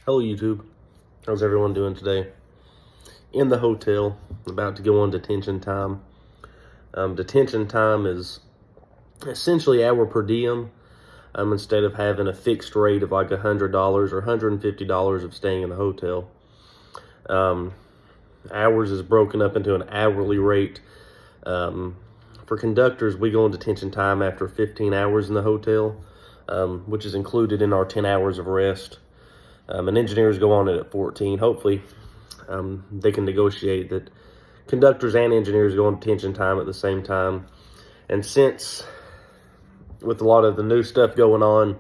Hello YouTube, how's everyone doing today? In the hotel, about to go on detention time. Detention time is essentially our per diem, instead of having a fixed rate of like $100 or $150 of staying in the hotel. Ours is broken up into an hourly rate. For conductors, we go on detention time after 15 hours in the hotel, which is included in our 10 hours of rest. And engineers go on it at 14. Hopefully, they can negotiate that conductors and engineers go on detention time at the same time. And since, with a lot of the new stuff going on,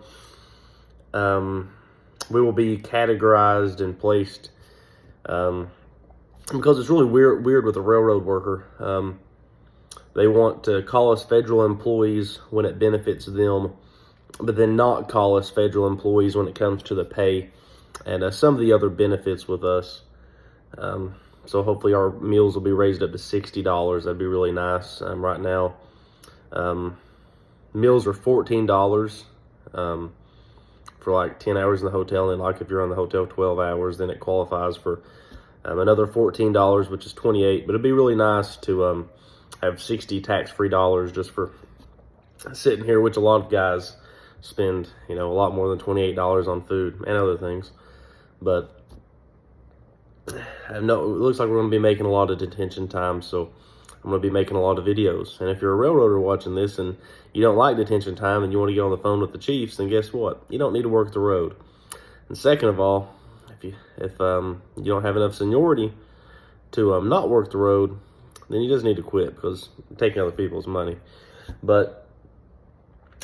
we will be categorized and placed, because it's really weird with a railroad worker. They want to call us federal employees when it benefits them, but then not call us federal employees when it comes to the pay and some of the other benefits with us. So hopefully our meals will be raised up to $60. That'd be really nice. Right now, meals are $14 for like 10 hours in the hotel, and like if you're on the hotel 12 hours, then it qualifies for another $14, which is $28. But it'd be really nice to have 60 tax-free dollars just for sitting here, which a lot of guys spend, a lot more than $28 on food and other things. But it looks like we're going to be making a lot of detention time, so I'm going to be making a lot of videos. And if you're a railroader watching this and you don't like detention time and you want to get on the phone with the chiefs, then guess what? You don't need to work the road. And second of all, if you don't have enough seniority to not work the road, then you just need to quit, because you're taking other people's money. But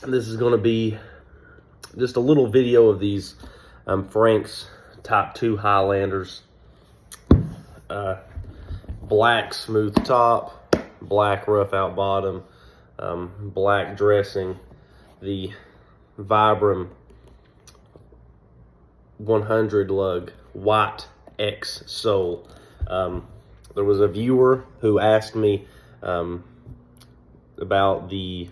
this is going to be just a little video of these Frank's Type 2 Highlanders. Black smooth top, black rough out bottom, black dressing, the Vibram 100 lug, white X sole. There was a viewer who asked me about the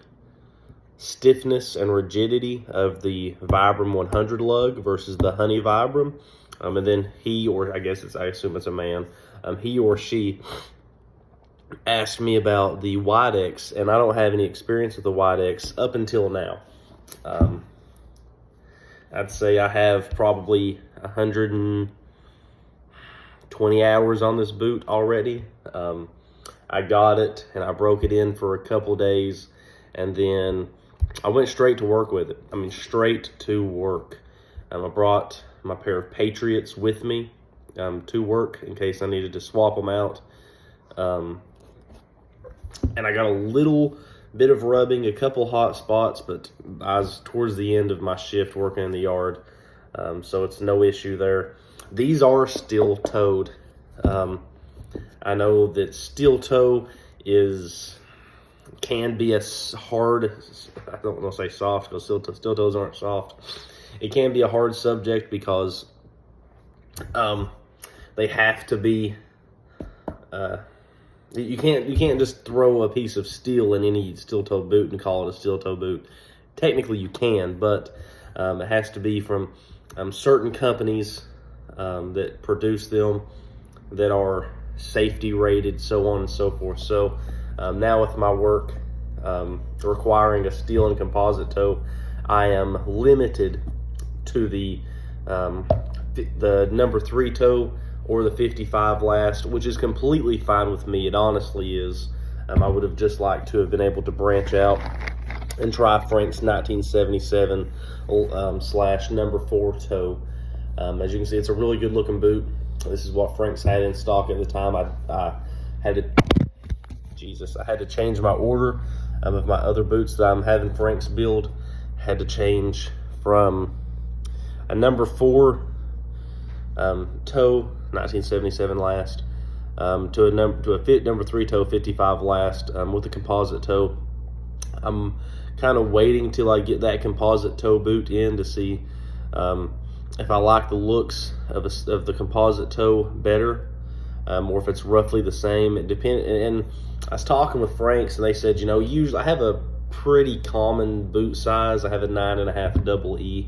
stiffness and rigidity of the Vibram 100 lug versus the Honey Vibram. And then he, or I assume it's a man, he or she asked me about the White X, and I don't have any experience with the White X up until now. I'd say I have probably 120 hours on this boot already. I got it and I broke it in for a couple days, and then I went straight to work with it. Straight to work. I brought my pair of Patriots with me to work in case I needed to swap them out. And I got a little bit of rubbing, a couple hot spots, but I was towards the end of my shift working in the yard, so it's no issue there. These are steel toed. I know that steel toe can be a hard, I don't want to say soft, because steel toes aren't soft. It can be a hard subject because they have to be, you can't just throw a piece of steel in any steel toe boot and call it a steel toe boot. Technically you can, but it has to be from certain companies that produce them, that are safety rated, so on and so forth. So now with my work requiring a steel and composite toe, I am limited to the number 3 toe or the 55 last, which is completely fine with me. It honestly is. I would have just liked to have been able to branch out and try Frank's 1977 slash number 4 toe. As you can see, it's a really good looking boot. This is what Frank's had in stock at the time. I had to change my order of my other boots that I'm having Frank's build. Had to change from a number 4 toe, 1977 last, to a number 3 toe, 55 last, with a composite toe. I'm kind of waiting till I get that composite toe boot in to see if I like the looks of the composite toe better, or if it's roughly the same. It depends. And I was talking with Frank's, and they said, usually I have a pretty common boot size. I have a 9.5 double E.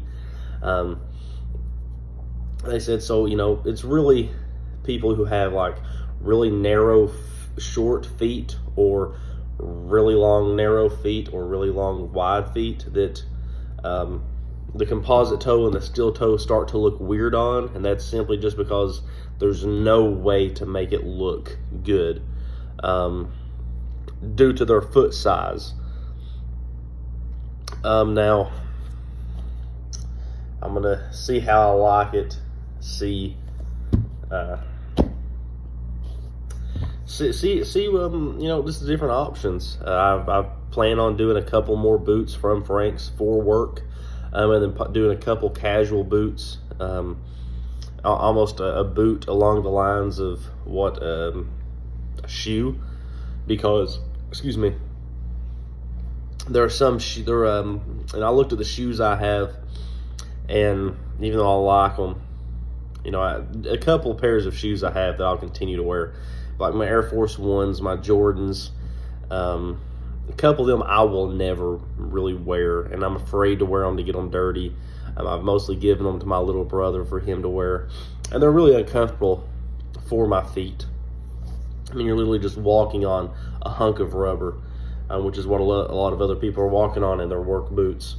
they said, so, you know, it's really people who have like really narrow, short feet, or really long, narrow feet, or really long, wide feet, that the composite toe and the steel toe start to look weird on, and that's simply just because there's no way to make it look good due to their foot size. Now, I'm gonna see how I like it. See, you know, just the different options. I plan on doing a couple more boots from Frank's for work, and then doing a couple casual boots, almost a boot along the lines of what a shoe, because, excuse me, there are some and I looked at the shoes I have, and even though I like them, you know, a couple pairs of shoes I have that I'll continue to wear, like my Air Force Ones, my Jordans. A couple of them I will never really wear, and I'm afraid to wear them to get them dirty. I've mostly given them to my little brother for him to wear, and they're really uncomfortable for my feet. I mean, you're literally just walking on a hunk of rubber, which is what a lot of other people are walking on in their work boots.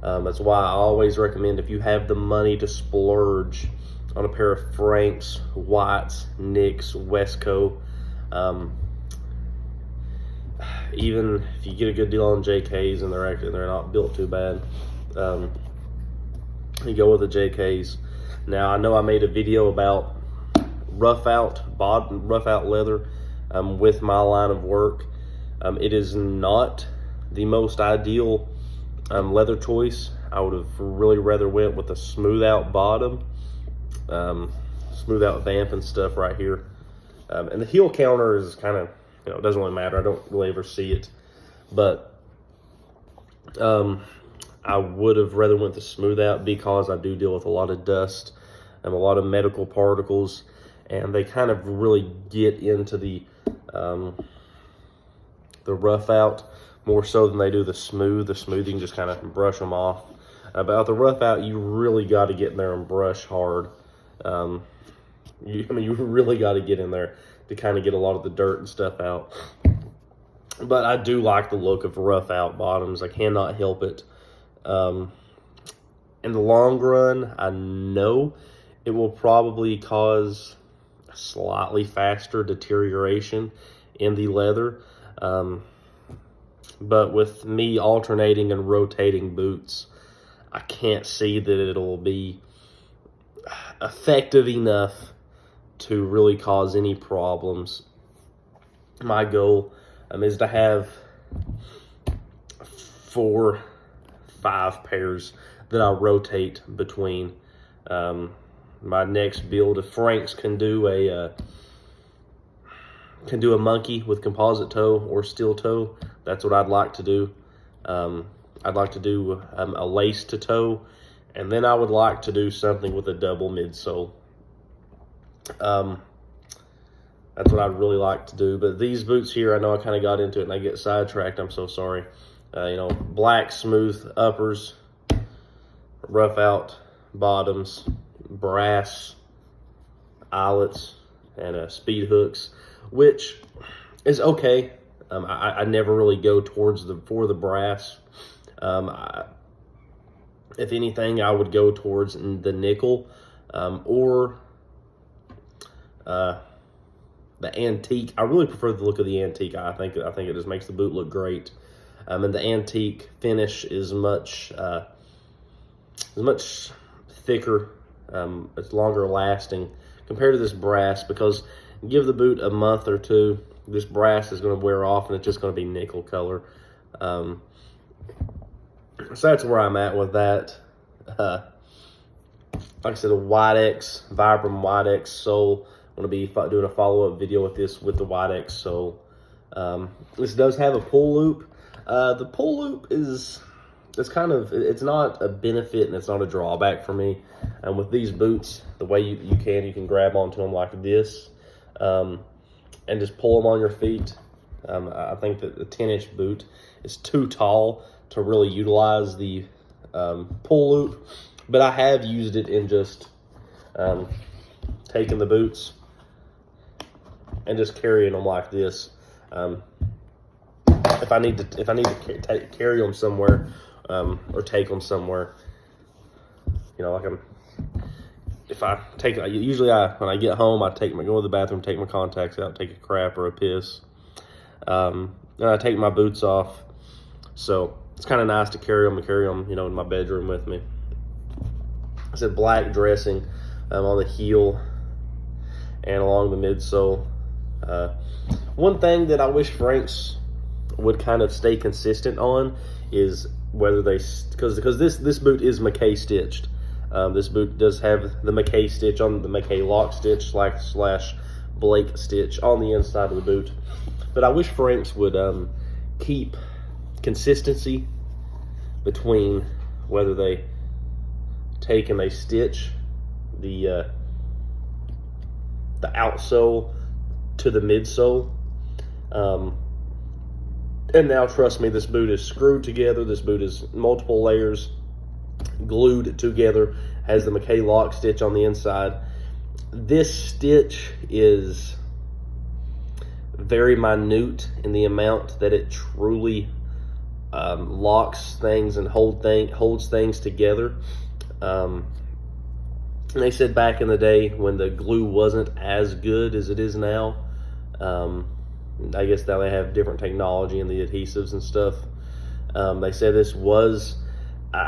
That's why I always recommend, if you have the money to splurge on a pair of Frank's, Whites, Nicks, Westco, even if you get a good deal on JKs and they're not built too bad, you go with the JKs. Now, I know I made a video about rough out leather with my line of work. It is not the most ideal leather choice. I would have really rather went with a smooth out bottom, smooth out vamp and stuff right here. And the heel counter is kind of, you know, it doesn't really matter. I don't really ever see it, but I would have rather went the smooth out, because I do deal with a lot of dust and a lot of medical particles, and they kind of really get into the rough out more so than they do the smooth. The smooth, you can just kind of brush them off. About the rough out, you really got to get in there and brush hard. You really got to get in there to kind of get a lot of the dirt and stuff out. But I do like the look of rough out bottoms. I cannot help it. In the long run, I know it will probably cause slightly faster deterioration in the leather. But with me alternating and rotating boots, I can't see that it'll be effective enough to really cause any problems. My goal is to have 4-5 pairs that I rotate between. My next build, if Frank's can do a monkey with composite toe or steel toe, that's what I'd like to do. I'd like to do a lace to toe, and then I would like to do something with a double midsole. That's what I'd really like to do. But these boots here, I know I kind of got into it and I get sidetracked. I'm so sorry. You know, black smooth uppers, rough out bottoms, brass eyelets, and speed hooks, which is okay. I never really go towards for the brass. If anything, I would go towards the nickel, or the antique. I really prefer the look of the antique. I think it just makes the boot look great. And the antique finish is much thicker. It's longer lasting compared to this brass, because give the boot a month or two, this brass is going to wear off and it's just going to be nickel color. So that's where I'm at with that. Like I said, a White-X, Vibram White-X sole. I'm going to be doing a follow-up video with this, with the White-X sole. This does have a pull loop. The pull loop is it's not a benefit and it's not a drawback for me. And with these boots, the way you can grab onto them like this, and just pull them on your feet. I think that the 10-inch boot is too tall to really utilize the pull loop, but I have used it in just taking the boots and just carrying them like this. If I need to carry them somewhere, or take them somewhere, like when I get home, I go to the bathroom, take my contacts out, take a crap or a piss, and I take my boots off. So it's kind of nice to carry them in my bedroom with me. I said black dressing on the heel and along the midsole. One thing that I wish Franks would kind of stay consistent on is whether because this boot is Mackay stitched. This boot does have the Mackay stitch on the Mackay lock stitch slash Blake stitch on the inside of the boot. But I wish Franks would keep consistency between whether they take and they stitch the outsole to the midsole. And now, trust me, this boot is screwed together. This boot is multiple layers glued together, has the Mackay lock stitch on the inside. This stitch is very minute in the amount that it truly locks things and holds things together. And they said back in the day when the glue wasn't as good as it is now, I guess now they have different technology in the adhesives and stuff. They said this was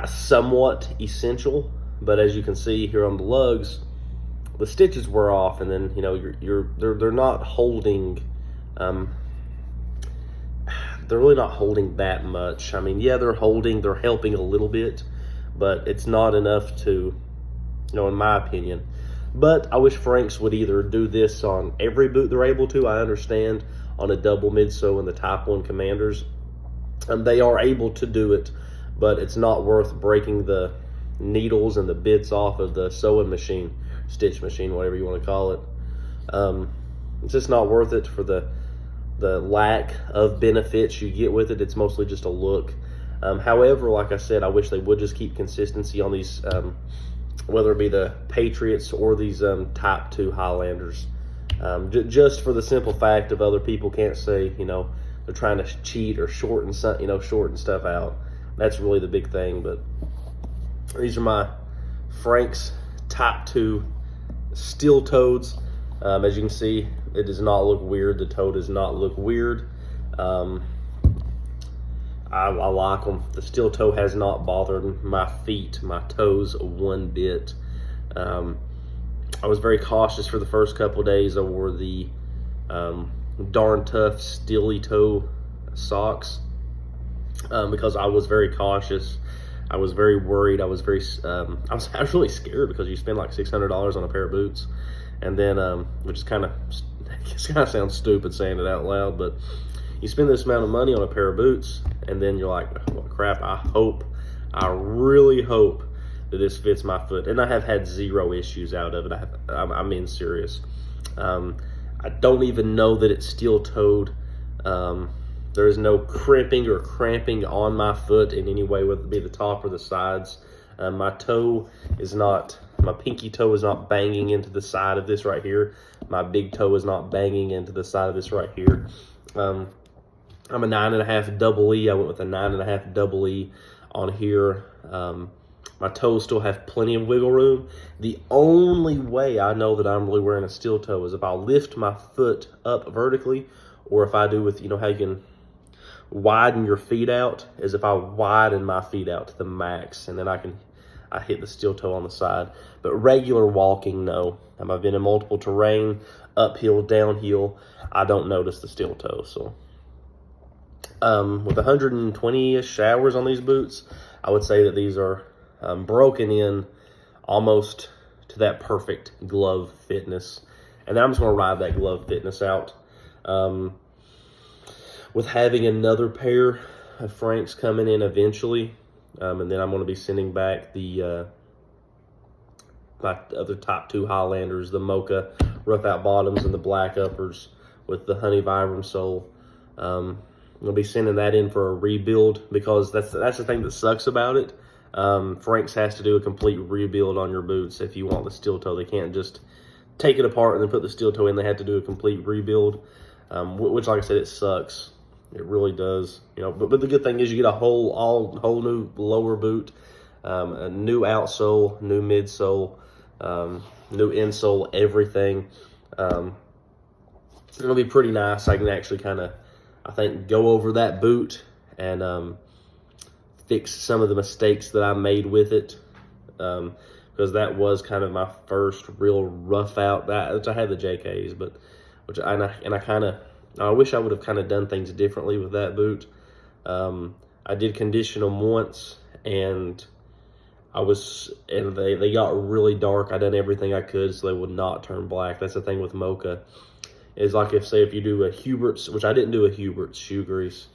somewhat essential, but as you can see here on the lugs, the stitches were off, and then they're not holding. They're really not holding that much. I mean, yeah, they're helping a little bit, but it's not enough to, in my opinion. But I wish Franks would either do this on every boot they're able to. I understand on a double midsole and the Type 1 Commanders, they are able to do it, but it's not worth breaking the needles and the bits off of the sewing machine, stitch machine, whatever you want to call it. It's just not worth it for the lack of benefits you get with it. It's mostly just a look. However, like I said, I wish they would just keep consistency on these, whether it be the Patriots or these Type 2 Highlanders. Just for the simple fact of other people can't say, they're trying to cheat or shorten stuff out. That's really the big thing. But these are my Franks Type 2 steel toes. As you can see, it does not look weird. The toe does not look weird. I like them. The steel toe has not bothered my toes one bit. I was very cautious for the first couple of days. I wore the Darn Tough Steely Toe socks because I was very cautious. I was very worried. I was really scared because you spend like $600 on a pair of boots, and then which is kind of sounds stupid saying it out loud, but you spend this amount of money on a pair of boots, and then you're like, well, crap. I really hope that this fits my foot, and I have had zero issues out of it. I'm being serious. I don't even know that it's steel-toed. There is no crimping or cramping on my foot in any way, whether it be the top or the sides. My pinky toe is not banging into the side of this right here. My big toe is not banging into the side of this right here. I'm a 9.5 double E. I went with a 9.5 double E on here. My toes still have plenty of wiggle room. The only way I know that I'm really wearing a steel toe is if I lift my foot up vertically, or if I do with, how you can widen your feet out, is if I widen my feet out to the max, and then I hit the steel toe on the side. But regular walking, no. I've been in multiple terrain, uphill, downhill, I don't notice the steel toe. So with 120-ish hours on these boots, I would say that these are broken in almost to that perfect glove fitness. And then I'm just going to ride that glove fitness out. With having another pair of Franks coming in eventually, and then I'm going to be sending back the my other Type 2 Highlanders, the mocha rough out bottoms and the black uppers with the honey vibram sole. I'm going to be sending that in for a rebuild, because that's the thing that sucks about it. Frank's has to do a complete rebuild on your boots if you want the steel toe. They can't just take it apart and then put the steel toe in. They have to do a complete rebuild, which, like I said, it sucks. It really does. But the good thing is you get a whole new lower boot, a new outsole, new midsole, new insole, everything. It'll be pretty nice. I can actually kind of, I think, go over that boot and fix some of the mistakes that I made with it, because that was kind of my first real rough out. I had the JKs, but I wish I would have kind of done things differently with that boot. I did condition them once, and they got really dark. I done everything I could so they would not turn black. That's the thing with Mocha. Is like if you do a Hubert's, which I didn't do a Hubert's shoe grease,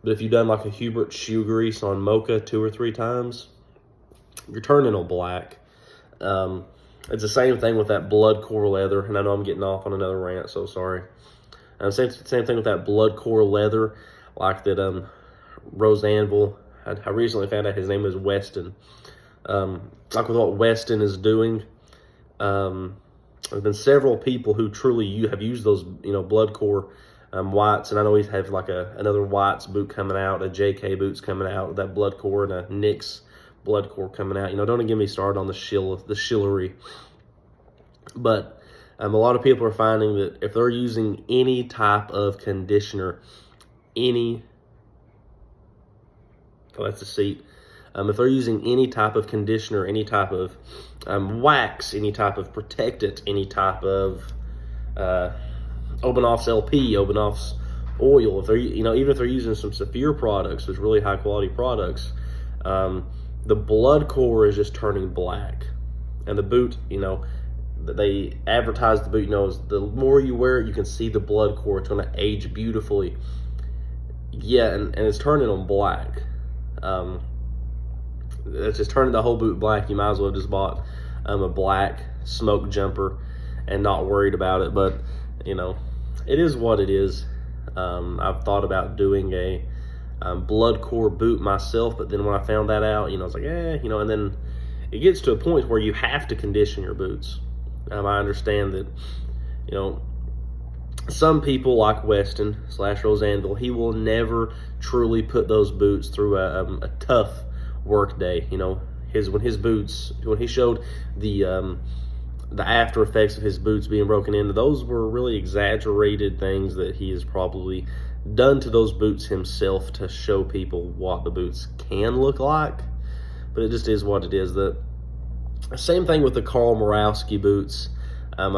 but if you've done like a Hubert's shoe grease on Mocha 2 or 3 times, you're turning them black. It's the same thing with that blood core leather, and I know I'm getting off on another rant, so sorry. Same thing with that blood core leather, like that Rose Anvil. I recently found out his name is Weston. Like with what Weston is doing, there's been several people who truly have used those, blood core whites, and I know we have like another whites boot coming out, a JK boot's coming out, that blood core, and a NYX blood core coming out. Don't even get me started on the Shillery. But a lot of people are finding that if they're using any type of conditioner, that's the seat. If they're using any type of conditioner, any type of wax, any type of protectant, any type of Obenoff's LP, Obenoff's oil, if they're even if they're using some Saphir products, which really high quality products, the blood core is just turning black, and the boot, they advertise the boot. The more you wear it, you can see the blood core. It's going to age beautifully. Yeah, and it's turning them black. It's just turning the whole boot black. You might as well have just bought a black smoke jumper and not worried about it. But it is what it is. I've thought about doing a blood core boot myself, but then when I found that out, I was like, and then it gets to a point where you have to condition your boots. I understand that some people like Weston / Rose Anvil, he will never truly put those boots through a tough work day. When he showed the after effects of his boots being broken into, those were really exaggerated things that he has probably done to those boots himself to show people what the boots can look like. But it just is what it is. The same thing with the Karl Morawski boots. I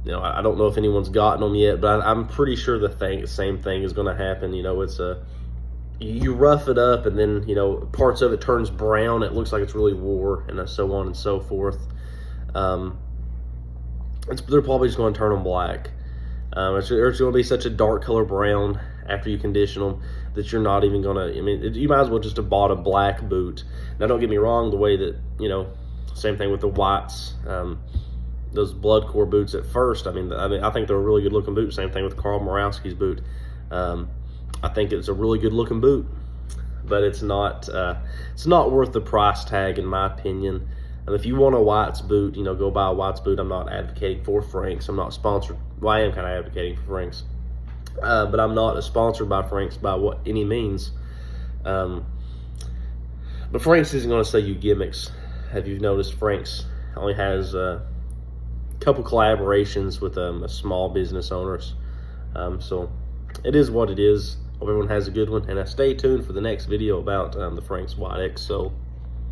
don't know if anyone's gotten them yet, but I'm pretty sure the same thing is going to happen. It's you rough it up, and then parts of it turns brown. It looks like it's really wore, and so on and so forth. They're probably just going to turn them black. It's going to be such a dark color brown after you condition them that you're not even going to. You might as well just have bought a black boot. Now, don't get me wrong. The way that same thing with the whites. Those blood core boots at first, I think they're a really good looking boot. Same thing with Karl Morawski's boot. I think it's a really good looking boot, but it's not worth the price tag, in my opinion. And if you want a whites boot, go buy a whites boot. I'm not advocating for Frank's. I'm not sponsored. Well, I am kind of advocating for Frank's, but I'm not sponsored by Frank's by any means. But Frank's isn't going to sell you gimmicks. Have you noticed Frank's only has couple collaborations with small business owners, so it is what it is. Hope everyone has a good one, and stay tuned for the next video about the Frank's White XO.